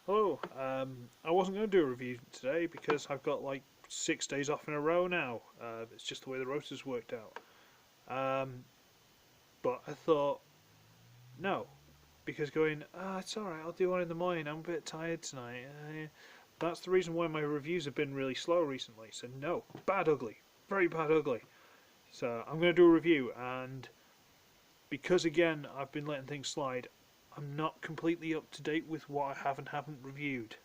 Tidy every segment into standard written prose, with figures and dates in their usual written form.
Hello, I wasn't going to do a review today because I've got like 6 days off in a row now. It's just the way the rota's worked out. But I thought, no, because it's alright, I'll do one in the morning, I'm a bit tired tonight. That's the reason why my reviews have been really slow recently. So no, bad ugly, very bad ugly. So I'm going to do a review, and because again I've been letting things slide, I'm not completely up to date with what I have and haven't reviewed.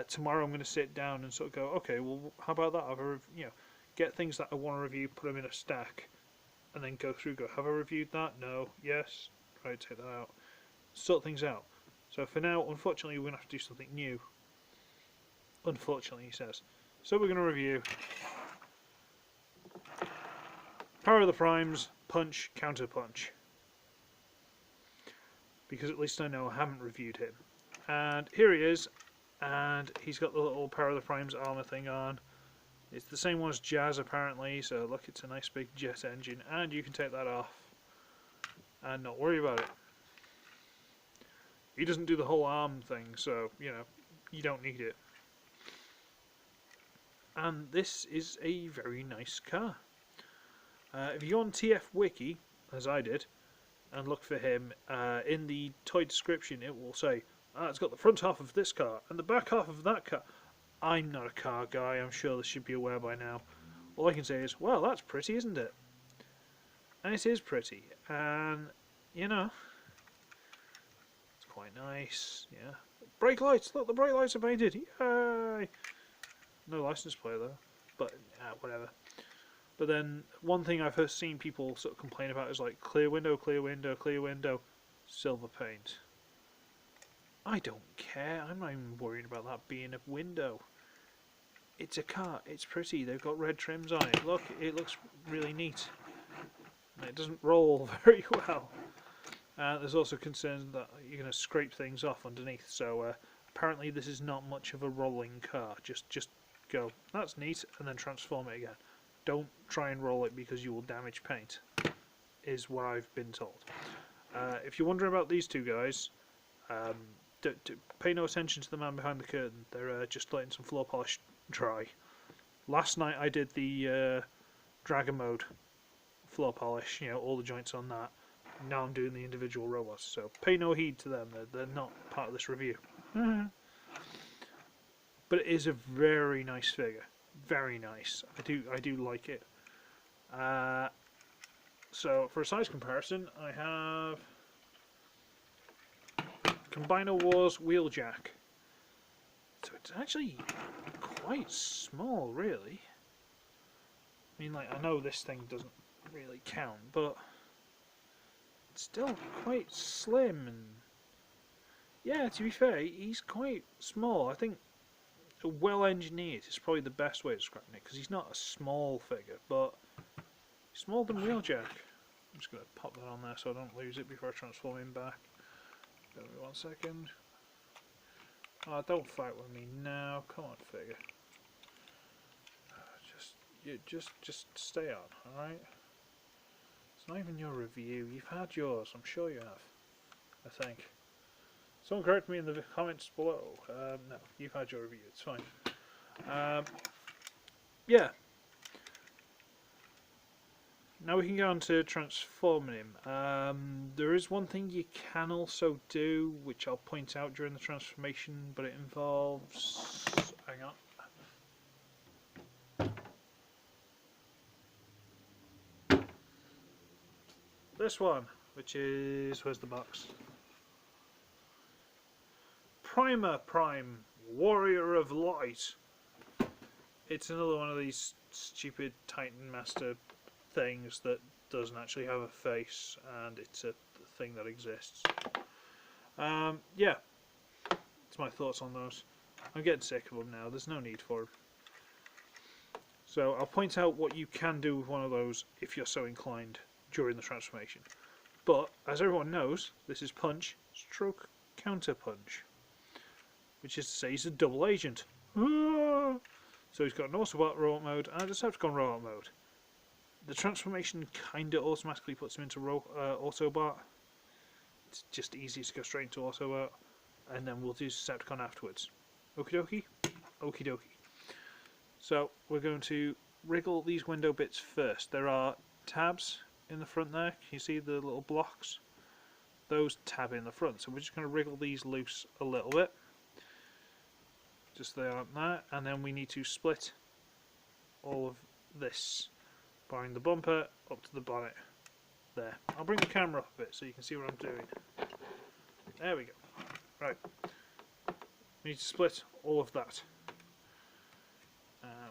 Tomorrow I'm going to sit down and sort of go, okay, well, how about that? Get things that I want to review, put them in a stack, and then go through. Go, have I reviewed that? No. Yes. Right, take that out. Sort things out. So for now, unfortunately, we're going to have to do something new. Unfortunately, he says. So we're going to review Power of the Primes, Punch, CounterPunch. Because at least I know I haven't reviewed him. And here he is. And he's got the little Power of the Primes armor thing on. It's the same one as Jazz apparently, so look, it's a nice big jet engine, and you can take that off and not worry about it. He doesn't do the whole arm thing, so you don't need it. And this is a very nice car. If you go on TF Wiki, as I did, and look for him, in the toy description it will say, it's got the front half of this car and the back half of that car. I'm not a car guy, I'm sure this should be aware by now. All I can say is, well, that's pretty, isn't it? And it is pretty, and, it's quite nice, yeah. Brake lights, look, the brake lights are painted, yay! No license plate though, but, whatever. But then, one thing I've seen people sort of complain about is like, clear window, clear window, clear window, silver paint. I don't care, I'm not even worried about that being a window. It's a car, it's pretty, they've got red trims on it. Look, it looks really neat. And it doesn't roll very well. There's also concerns that you're going to scrape things off underneath, so apparently this is not much of a rolling car. Just go, that's neat, and then transform it again. Don't try and roll it because you will damage paint, is what I've been told. If you're wondering about these two guys, pay no attention to the man behind the curtain. They're just letting some floor polish dry. Last night I did the Dragon mode floor polish, all the joints on that. Now I'm doing the individual robots, so pay no heed to them. They're not part of this review. But it is a very nice figure, very nice. I do like it. So for a size comparison, I have Combiner Wars Wheeljack. So it's actually quite small, really. I mean, I know this thing doesn't really count, but it's still quite slim. And yeah, to be fair, he's quite small. I think well engineered is probably the best way of describing it, because he's not a small figure, but he's smaller than Wheeljack. I'm just going to pop that on there so I don't lose it before I transform him back. Give me 1 second. Oh, don't fight with me now. Come on, figure. Just stay on, alright? It's not even your review. You've had yours. I'm sure you have. I think. Someone correct me in the comments below. No, you've had your review. It's fine. Yeah. Now we can go on to transforming him. There is one thing you can also do, which I'll point out during the transformation, but it involves... Hang on. This one, which is... Where's the box? Primer Prime, Warrior of Light. It's another one of these stupid Titan Master things that doesn't actually have a face, and it's a thing that exists. Yeah, that's my thoughts on those. I'm getting sick of them now. There's no need for them. So I'll point out what you can do with one of those if you're so inclined during the transformation. But as everyone knows, this is Punch stroke CounterPunch, which is to say he's a double agent. So he's got an Autobot robot mode and a Decepticon robot mode. The transformation kinda automatically puts him into Autobot. It's just easy to go straight into Autobot. and then we'll do Decepticon afterwards. Okie dokie? Okie dokie. So we're going to wriggle these window bits first. There are tabs in the front there. Can you see the little blocks? Those tab in the front. So we're just going to wriggle these loose a little bit. Just they aren't there. And then we need to split all of this behind the bumper up to the bonnet. There. I'll bring the camera up a bit so you can see what I'm doing. There we go. Right. We need to split all of that.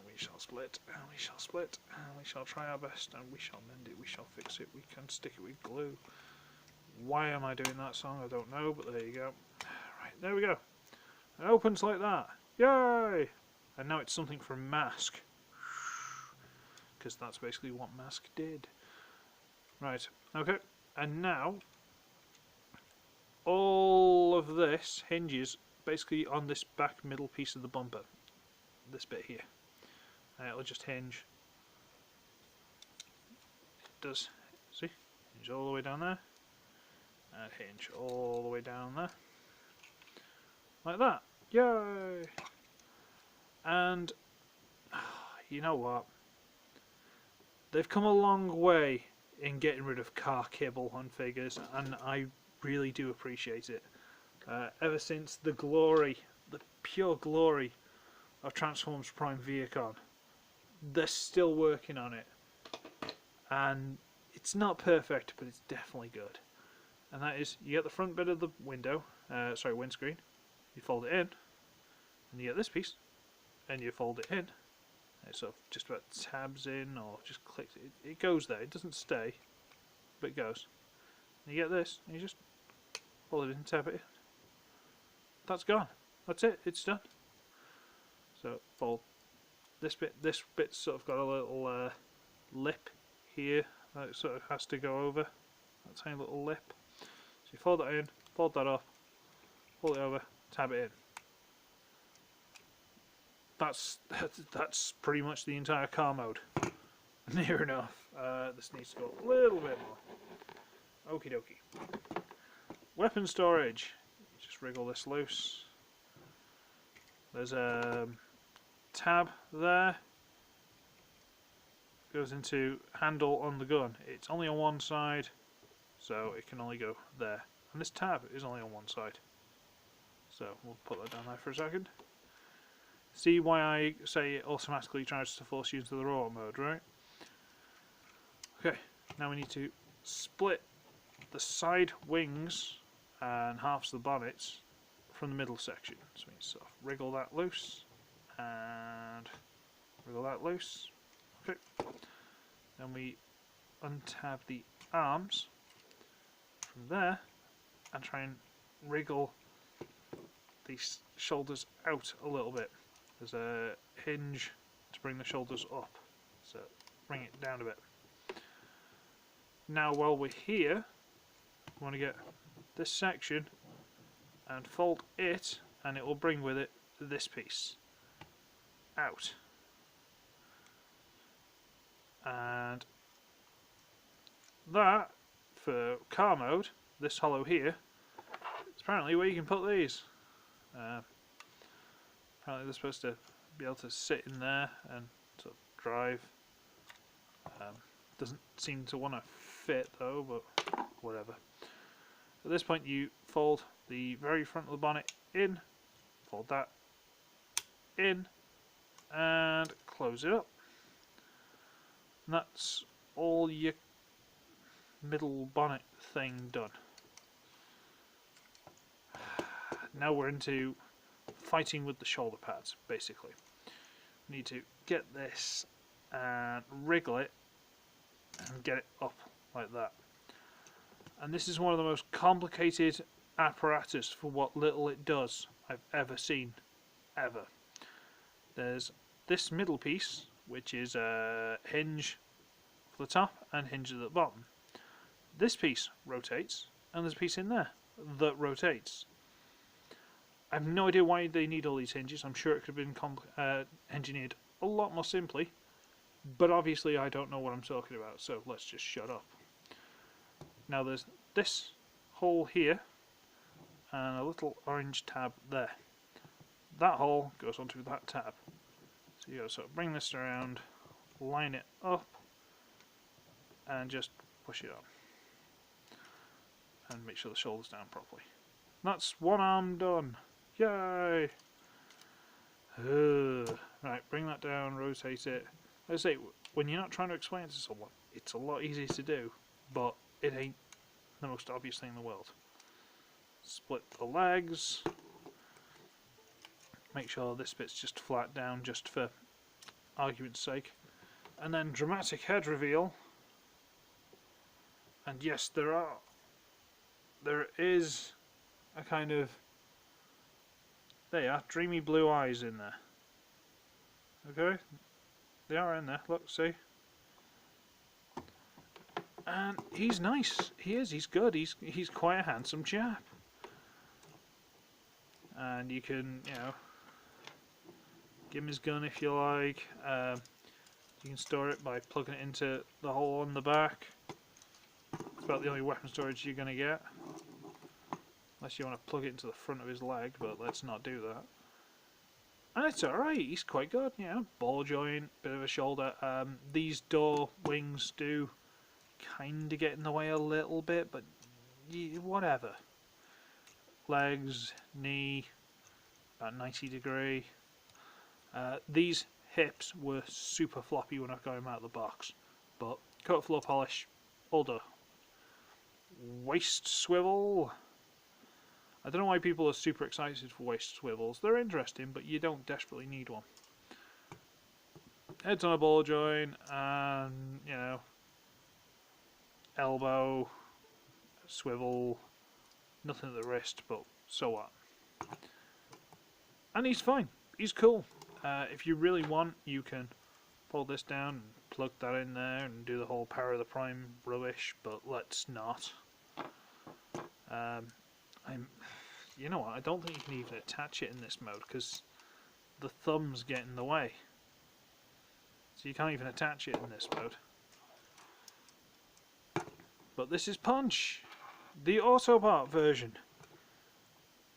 We shall split, and we shall split, and we shall try our best, and we shall mend it, we shall fix it, we can stick it with glue. Why am I doing that song? I don't know, but there you go. Right, there we go. It opens like that. Yay! And now it's something from Mask. Because that's basically what Mask did. Right, okay. And now, all of this hinges basically on this back middle piece of the bumper. This bit here. And it'll just hinge. It does. See? Hinge all the way down there. And hinge all the way down there. Like that. Yay! And you know what? They've come a long way in getting rid of car kibble on figures, and I really do appreciate it. Ever since the glory, the pure glory of Transformers Prime Viacon, they're still working on it, and it's not perfect, but it's definitely good. And that is, you get the front bit of the windscreen, you fold it in, and you get this piece, and you fold it in, and it sort of just about tabs in, or just clicks, it goes there, it doesn't stay, but it goes. And you get this, and you just fold it in, tab it in. That's gone. That's it, it's done. So fold this bit's sort of got a little lip here that it sort of has to go over, that tiny little lip. So you fold that in, fold that up, fold it over, tab it in. That's pretty much the entire car mode. Near enough. This needs to go a little bit more. Okie dokie. Weapon storage. Just wriggle this loose. There's a tab there. Goes into handle on the gun. It's only on one side, so it can only go there. And this tab is only on one side. So we'll put that down there for a second. See why I say it automatically tries to force you into the robot mode, right? Okay, now we need to split the side wings and halves of the bonnets from the middle section. So we sort of wriggle that loose and wriggle that loose. Okay. Then we untab the arms from there and try and wriggle these shoulders out a little bit. There's a hinge to bring the shoulders up, so bring it down a bit. Now while we're here, we want to get this section and fold it, and it will bring with it this piece out. And that, for car mode, this hollow here, is apparently where you can put these. Apparently they're supposed to be able to sit in there and sort of drive. Doesn't seem to want to fit though, but whatever. At this point you fold the very front of the bonnet in, fold that in, and close it up. And that's all your middle bonnet thing done. Now we're into fighting with the shoulder pads, basically. We need to get this and wriggle it and get it up like that. And this is one of the most complicated apparatus for what little it does I've ever seen, ever. There's this middle piece, which is a hinge for the top and hinge at the bottom. This piece rotates, and there's a piece in there that rotates. I have no idea why they need all these hinges. I'm sure it could have been engineered a lot more simply, but obviously I don't know what I'm talking about, so let's just shut up. Now there's this hole here, and a little orange tab there. That hole goes onto that tab. So you gotta sort of bring this around, line it up, and just push it on. And make sure the shoulder's down properly. That's one arm done. Yay! Right, bring that down, rotate it. Like I say, when you're not trying to explain it to someone, it's a lot easier to do, but it ain't the most obvious thing in the world. Split the legs. Make sure this bit's just flat down, just for argument's sake. And then dramatic head reveal. And yes, there is a kind of, there you are, dreamy blue eyes in there. Okay, they are in there. Look, see. And he's nice. He is. He's good. He's quite a handsome chap. And you can, you know, give him his gun if you like. You can store it by plugging it into the hole on the back. It's about the only weapon storage you're going to get. Unless you want to plug it into the front of his leg, but let's not do that. And it's alright, he's quite good, you know, ball joint, bit of a shoulder. These door wings do kind of get in the way a little bit, but whatever. Legs, knee, about 90 degree. These hips were super floppy when I got them out of the box, but coat floor polish, all done. Waist swivel. I don't know why people are super excited for waist swivels. They're interesting, but you don't desperately need one. Head's on a ball joint, and, you know, elbow, swivel, nothing at the wrist, but so what. And he's fine. He's cool. If you really want, you can fold this down and plug that in there and do the whole power of the prime rubbish, but let's not. You know what, I don't think you can even attach it in this mode because the thumbs get in the way. So you can't even attach it in this mode. But this is Punch, the Autobot version.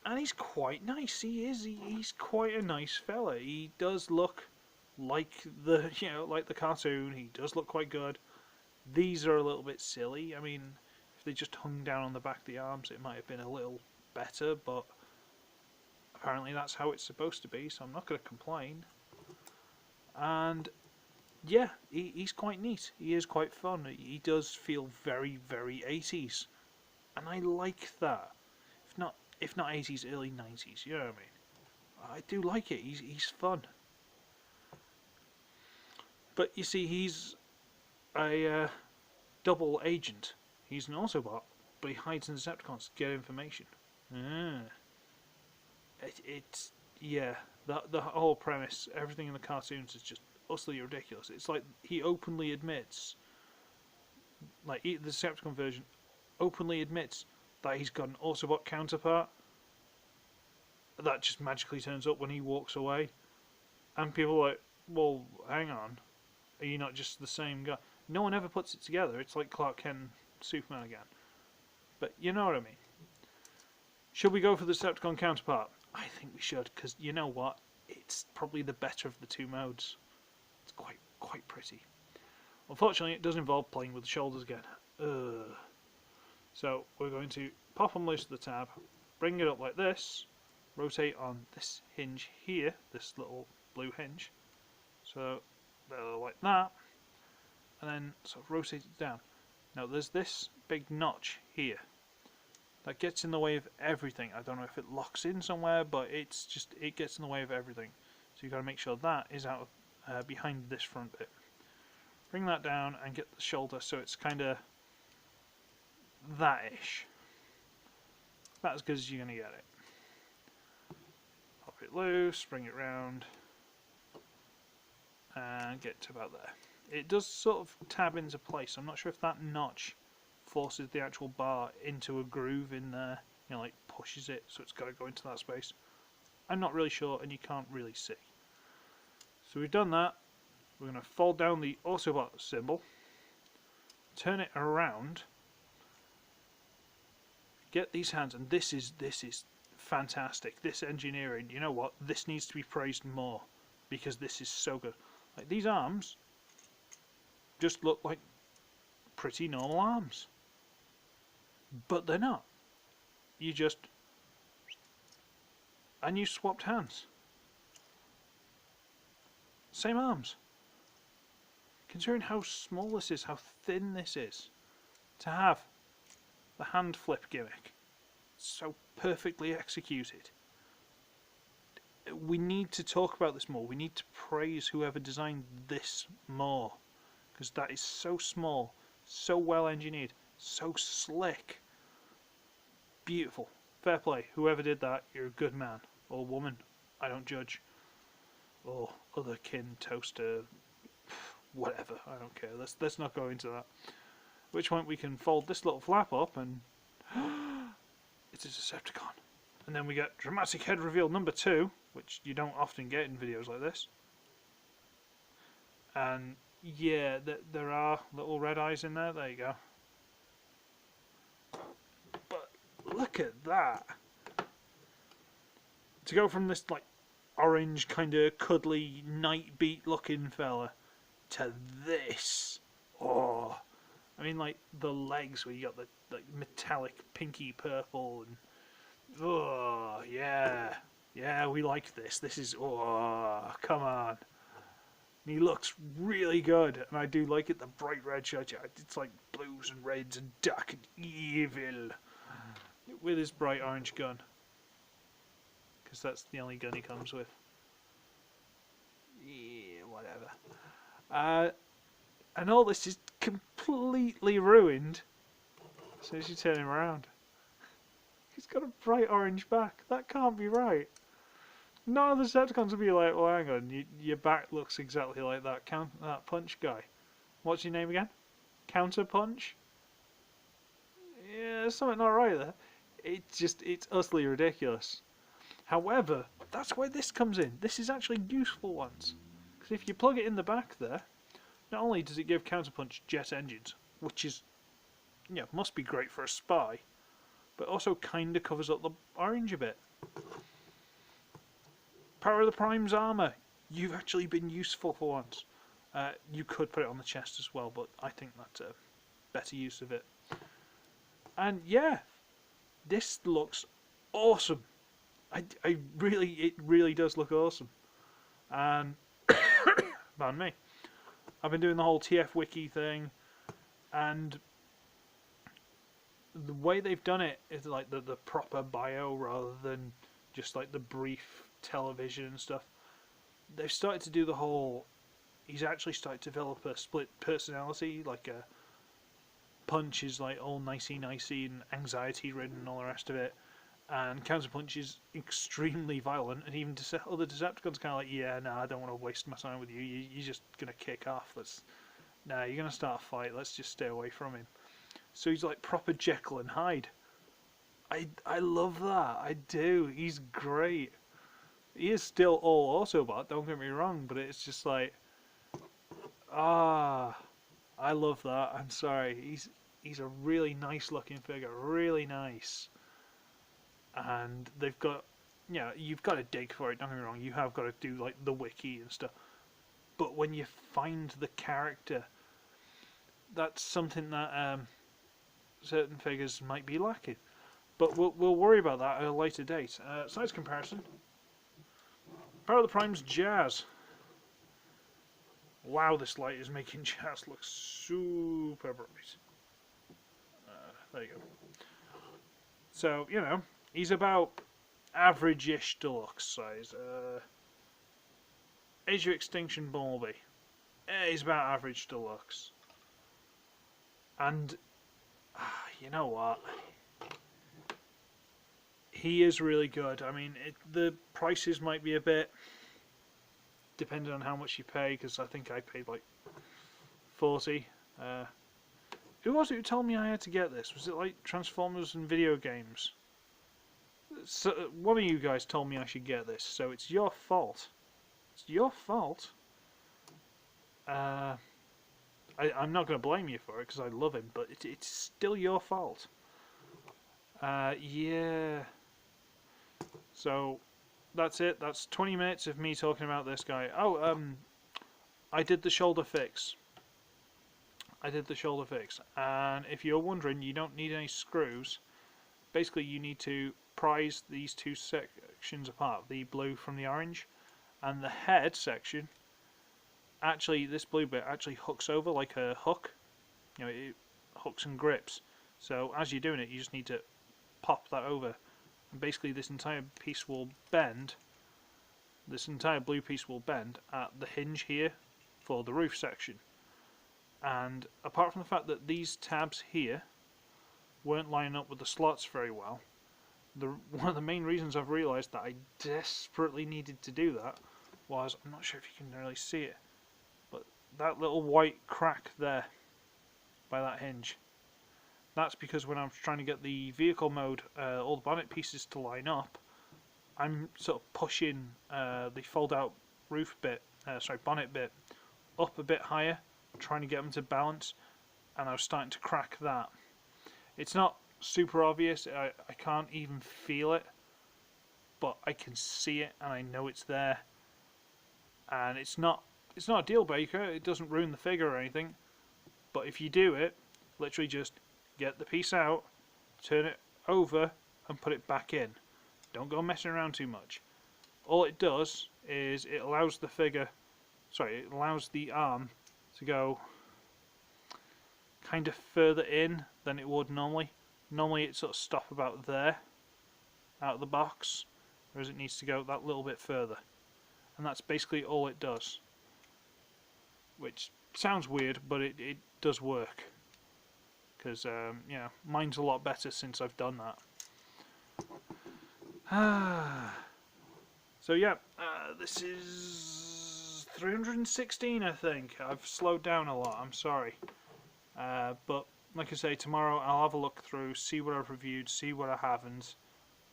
And he's quite nice, he is. He's quite a nice fella. He does look like the, you know, like the cartoon. He does look quite good. These are a little bit silly. I mean, if they just hung down on the back of the arms, it might have been a little better, but apparently that's how it's supposed to be, so I'm not going to complain. And yeah, he's quite neat. He is quite fun. He does feel very, very 80s, and I like that. If not 80s, early 90s. You know what I mean? I do like it. He's fun. But you see, he's a double agent. He's an Autobot, but he hides in Decepticons to get information. It's yeah. The whole premise, everything in the cartoons is just utterly ridiculous. It's like he openly admits, like the Decepticon version, openly admits that he's got an Autobot counterpart that just magically turns up when he walks away, and people are like, well, hang on, are you not just the same guy? No one ever puts it together. It's like Clark Kent and Superman again. But you know what I mean. Should we go for the Decepticon counterpart? I think we should, because you know what? It's probably the better of the two modes. It's quite pretty. Unfortunately, it does involve playing with the shoulders again. So we're going to pop them loose to the tab, bring it up like this, rotate on this hinge here, this little blue hinge. So they're like that, and then sort of rotate it down. Now there's this big notch here that gets in the way of everything. I don't know if it locks in somewhere, but it gets in the way of everything. So you've got to make sure that is out of, behind this front bit. Bring that down and get the shoulder so it's kind of that-ish. About as good as you're going to get it. Pop it loose, bring it round, and get to about there. It does sort of tab into place. I'm not sure if that notch forces the actual bar into a groove in there, you know, like pushes it, so it's got to go into that space. I'm not really sure, and you can't really see. So we've done that. We're going to fold down the Autobot symbol, turn it around, Get these hands, and this is fantastic. This engineering, you know what? This needs to be praised more because this is so good. Like these arms just look like pretty normal arms, but they're not. You just and you swapped hands. Same arms. Considering how small this is, how thin this is, to have the hand flip gimmick so perfectly executed. We need to talk about this more. We need to praise whoever designed this more, because that is so small, so well engineered, so slick. Beautiful. Fair play. Whoever did that, you're a good man or woman. I don't judge. Or other kin, toaster, whatever. I don't care. Let's not go into that. At which point we can fold this little flap up and it's a Decepticon. And then we get dramatic head reveal number 2, which you don't often get in videos like this. And yeah, there are little red eyes in there. There you go. But look at that. To go from this like orange kind of cuddly night beat looking fella to this. Oh, I mean like the legs where you got the like metallic pinky purple and oh yeah, yeah, we like this. This is oh come on. And he looks really good, and I do like it. The bright red shirt, it's like blues and reds and dark and evil with his bright orange gun. Because that's the only gun he comes with. Yeah, whatever. And all this is completely ruined as soon as you turn him around. He's got a bright orange back. That can't be right. None of the Decepticons will be like, well, hang on, your back looks exactly like that Punch guy. What's your name again? CounterPunch? Yeah, there's something not right there. It's utterly ridiculous. However, that's where this comes in. This is actually useful ones. Because if you plug it in the back there, not only does it give CounterPunch jet engines, which is, you know, must be great for a spy, but also kind of covers up the orange a bit. Power of the Prime's armor. You've actually been useful for once. You could put it on the chest as well, but I think that's a better use of it. And yeah, this looks awesome. It really does look awesome. And pardon me, I've been doing the whole TF Wiki thing, and the way they've done it is like the proper bio rather than just like the brief television and stuff. They've started to do the whole. He's actually started to develop a split personality, like a Punch is like all nicey and anxiety ridden and all the rest of it. And CounterPunch is extremely violent, and even other Decepticons kind of like, yeah, no, I don't want to waste my time with you. You're just gonna kick off. You're gonna start a fight. Let's just stay away from him. So he's like proper Jekyll and Hyde. I love that. I do. He's great. He is still all Autobot. Don't get me wrong, but it's just like, I love that. I'm sorry. He's a really nice looking figure. Really nice. And they've got, you know, you've got to dig for it, don't get me wrong, you have got to do like the wiki and stuff, but when you find the character, that's something that certain figures might be lacking, but we'll worry about that at a later date. Size comparison. Power of the Prime's Jazz. Wow, this light is making Jazz look super bright. There you go. So, you know, he's about average-ish deluxe size. Age of Extinction Bumblebee. He's about average deluxe. And, you know what? He is really good. I mean, the prices might be a bit depending on how much you pay, because I think I paid like 40. Who was it who told me I had to get this? Was it like Transformers and video games? So, one of you guys told me I should get this, so it's your fault. It's your fault. I'm not going to blame you for it because I love him, but it's still your fault. Yeah. So that's it. That's 20 minutes of me talking about this guy. Oh, I did the shoulder fix. And if you're wondering, you don't need any screws. Basically, you need to prise these two sections apart, the blue from the orange, and the head section. Actually, this blue bit actually hooks over like a hook. You know, it hooks and grips. So as you're doing it, you just need to pop that over, and basically this entire piece will bend. This entire blue piece will bend at the hinge here for the roof section. And apart from the fact that these tabs here weren't lining up with the slots very well, one of the main reasons I've realised that I desperately needed to do that was, I'm not sure if you can really see it, but that little white crack there by that hinge. That's because when I'm trying to get the vehicle mode, all the bonnet pieces to line up, I'm sort of pushing the fold-out roof bit, bonnet bit, up a bit higher, trying to get them to balance, and I was starting to crack that. It's not super obvious. I can't even feel it, but I can see it, and I know it's there. And it's not a deal breaker. It doesn't ruin the figure or anything. But if you do it, literally just get the piece out, turn it over, and put it back in. Don't go messing around too much. All it does is it allows the it allows the arm to go kind of further in than it would normally. Normally it sort of stop about there, out of the box, whereas it needs to go that little bit further. And that's basically all it does. Which sounds weird, but it does work. Because, you know, mine's a lot better since I've done that. So yeah, this is 316, I think. I've slowed down a lot, I'm sorry. But like I say, tomorrow I'll have a look through, see what I've reviewed, see what I haven't,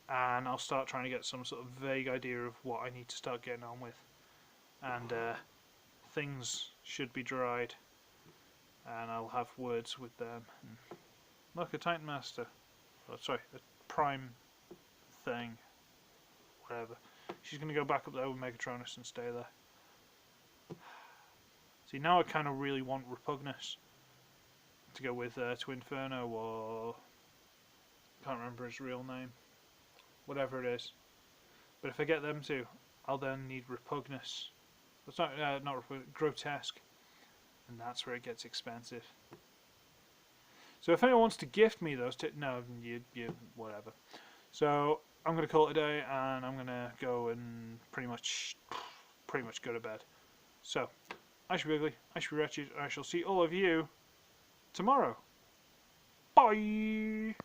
and I'll start trying to get some sort of vague idea of what I need to start getting on with. And things should be dried, and I'll have words with them. Look, a Titan Master. Oh, sorry, a Prime thing. Whatever. She's going to go back up there with Megatronus and stay there. See, now I kind of really want Repugnus to go with to Inferno, or can't remember his real name. Whatever it is. But if I get them two, I'll then need Repugnus. It's not Repugnus, Grotesque. And that's where it gets expensive. So if anyone wants to gift me those no, you whatever. So I'm going to call it a day, and I'm going to go and pretty much go to bed. So, I shall be ugly, I shall be wretched, I shall see all of you tomorrow. Bye!